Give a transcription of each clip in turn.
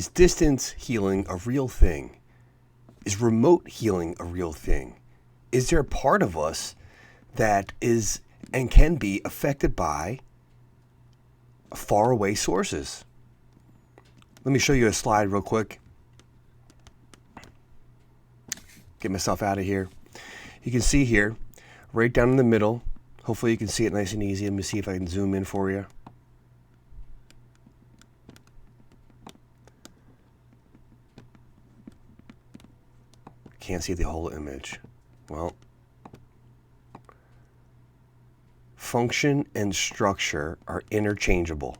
Is distance healing a real thing? Is remote healing a real thing? Is there a part of us that is and can be affected by faraway sources? Let me show you a slide real quick. Get myself out of here. You can see here, right down in the middle, hopefully you can see it nice and easy. Let me see if I can zoom in for you. Can't see the whole image. Well, function and structure are interchangeable.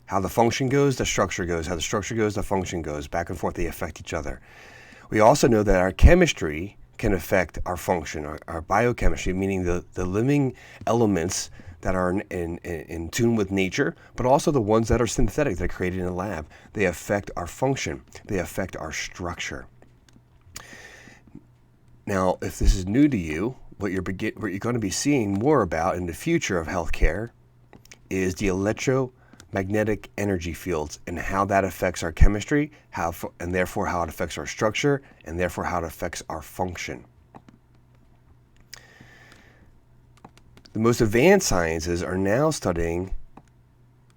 How the function goes, the structure goes. How the structure goes, the function goes. Back and forth, they affect each other. We also know that our chemistry can affect our function, our biochemistry, meaning the living elements that are in tune with nature, but also the ones that are synthetic, that are created in a lab. They affect our function. They affect our structure. Now, if this is new to you, what you're going to be seeing more about in the future of healthcare is the electromagnetic energy fields and how that affects our chemistry, and therefore how it affects our structure, and therefore how it affects our function. The most advanced sciences are now studying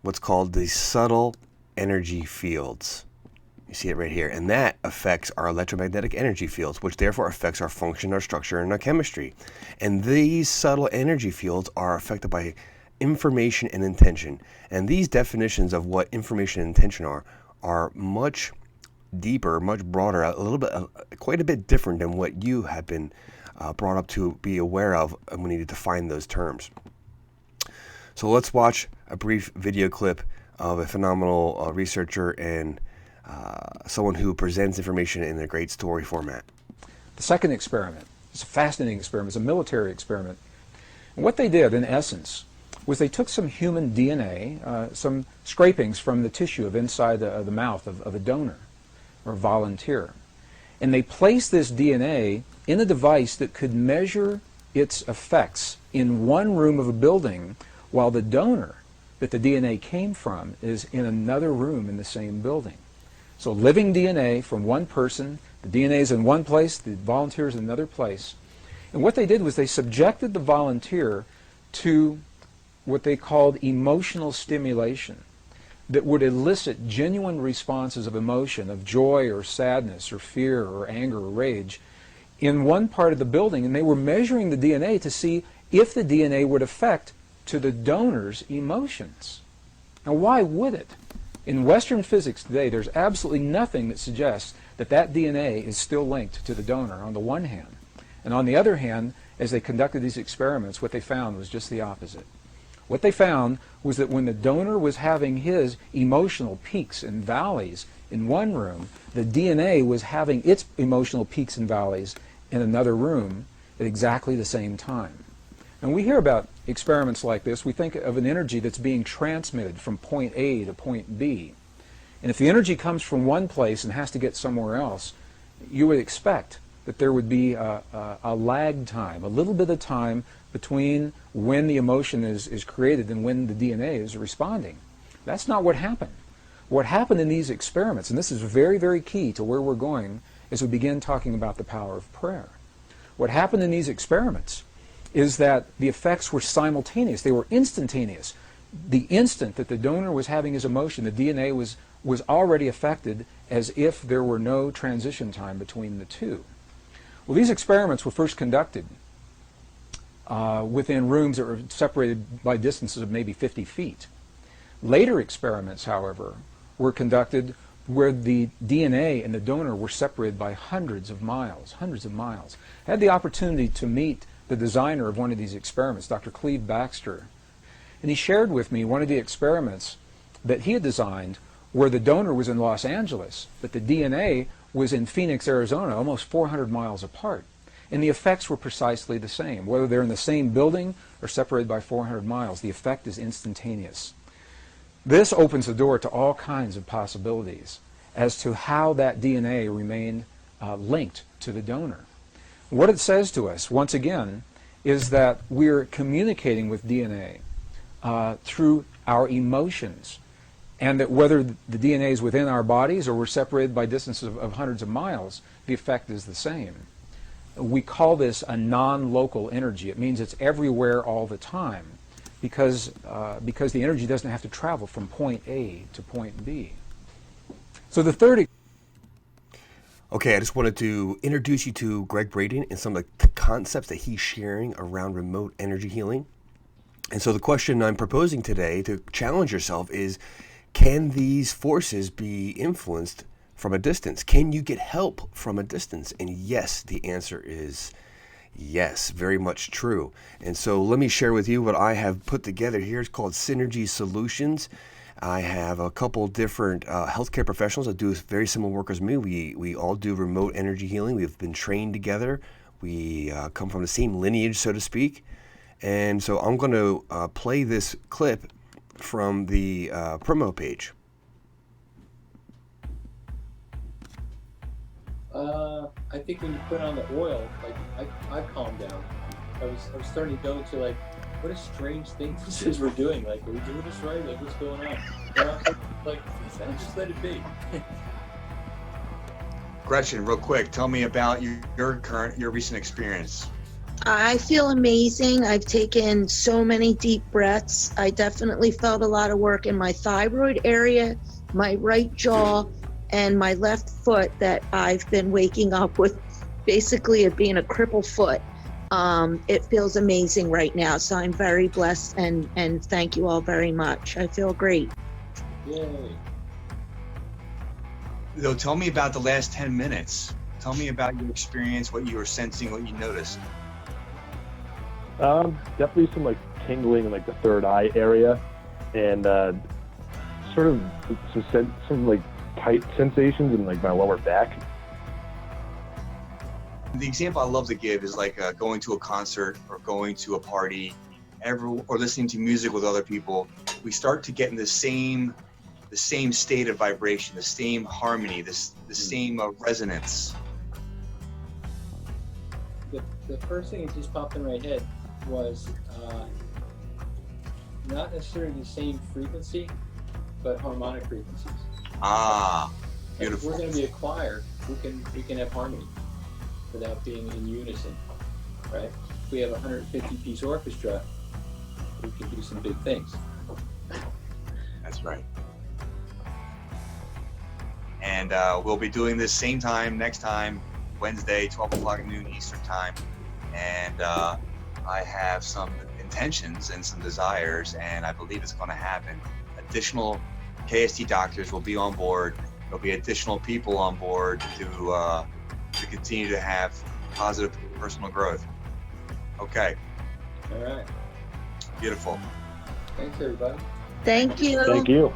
what's called the subtle energy fields. You see it right here. And that affects our electromagnetic energy fields, which therefore affects our function, our structure, and our chemistry. And these subtle energy fields are affected by information and intention. And these definitions of what information and intention are much deeper, much broader, a little bit, quite a bit different than what you have been brought up to be aware of when you define those terms. So let's watch a brief video clip of a phenomenal researcher and someone who presents information in a great story format. The second experiment is a fascinating experiment. It's a military experiment. And what they did, in essence, was they took some human DNA, some scrapings from the tissue of inside the mouth of a donor or volunteer, and they placed this DNA in a device that could measure its effects in one room of a building, while the donor that the DNA came from is in another room in the same building. So living DNA from one person, the DNA is in one place, the volunteer is in another place. And what they did was they subjected the volunteer to what they called emotional stimulation that would elicit genuine responses of emotion, of joy or sadness or fear or anger or rage in one part of the building. And they were measuring the DNA to see if the DNA would affect to the donor's emotions. Now, why would it? In Western physics today, there's absolutely nothing that suggests that that DNA is still linked to the donor on the one hand. And on the other hand, as they conducted these experiments, what they found was just the opposite. What they found was that when the donor was having his emotional peaks and valleys in one room, the DNA was having its emotional peaks and valleys in another room at exactly the same time. And we hear about experiments like this, we think of an energy that's being transmitted from point A to point B. And if the energy comes from one place and has to get somewhere else, you would expect that there would be a lag time, a little bit of time between when the emotion is created and when the DNA is responding. That's not what happened. What happened in these experiments, and this is very, very key to where we're going as we begin talking about the power of prayer. What happened in these experiments is that the effects were simultaneous. They were instantaneous. The instant that the donor was having his emotion, the DNA was already affected as if there were no transition time between the two. Well, these experiments were first conducted within rooms that were separated by distances of maybe 50 feet. Later experiments, however, were conducted where the DNA and the donor were separated by hundreds of miles, hundreds of miles. I had the opportunity to meet the designer of one of these experiments, Dr. Cleve Baxter, and he shared with me one of the experiments that he had designed where the donor was in Los Angeles, but the DNA was in Phoenix, Arizona, almost 400 miles apart. And the effects were precisely the same. Whether they're in the same building or separated by 400 miles, the effect is instantaneous. This opens the door to all kinds of possibilities as to how that DNA remained linked to the donor. What it says to us, once again, is that we're communicating with DNA through our emotions. And that whether the DNA is within our bodies or we're separated by distances of hundreds of miles, the effect is the same. We call this a non-local energy. It means it's everywhere all the time because the energy doesn't have to travel from point A to point B. So the third... Okay, I just wanted to introduce you to Greg Braden and some of the concepts that he's sharing around remote energy healing. And so the question I'm proposing today to challenge yourself is, can these forces be influenced from a distance? Can you get help from a distance? And yes, the answer is yes, very much true. And so let me share with you what I have put together here. It's called Synergy Solutions. I have a couple different healthcare professionals that do very similar work as me. We all do remote energy healing. We've been trained together. We come from the same lineage, so to speak. And so I'm going to play this clip from the promo page. I think when you put on the oil, like I calmed down. I was starting to go into like, what a strange thing this is we're doing. Like, are we doing this right? Like, what's going on? Like, just let it be. Gretchen, real quick, tell me about your recent experience. I feel amazing. I've taken so many deep breaths. I definitely felt a lot of work in my thyroid area, my right jaw, and my left foot that I've been waking up with basically it being a crippled foot. It feels amazing right now. So I'm very blessed and thank you all very much. I feel great. Yay. Though, tell me about the last 10 minutes. Tell me about your experience, what you were sensing, what you noticed. Definitely some like tingling in like the third eye area, and sort of some like tight sensations in like my lower back. The example I love to give is like going to a concert or going to a party, or listening to music with other people. We start to get in the same state of vibration, the same harmony, the same resonance. The first thing that just popped in my head was not necessarily the same frequency, but harmonic frequencies. Ah, Like, beautiful. if we're going to be a choir, we can have harmony without being in unison, right? If we have a 150-piece orchestra, we can do some big things. That's right. And we'll be doing this same time next time, Wednesday, 12 o'clock at noon Eastern time. And I have some intentions and some desires, and I believe it's going to happen. Additional KST doctors will be on board. There'll be additional people on board to continue to have positive personal growth. Okay. All right. Beautiful. Thanks, everybody. Thank you. Thank you.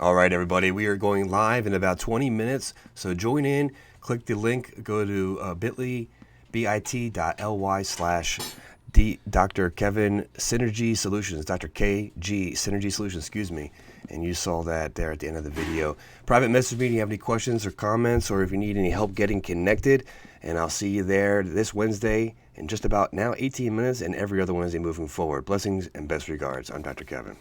All right, everybody, we are going live in about 20 minutes. So join in, click the link, go to bit.ly/Dr. Kevin Synergy Solutions, Dr. KG Synergy Solutions, excuse me. And you saw that there at the end of the video. Private message me if you have any questions or comments, or if you need any help getting connected. And I'll see you there this Wednesday in just about now 18 minutes and every other Wednesday moving forward. Blessings and best regards. I'm Dr. Kevin.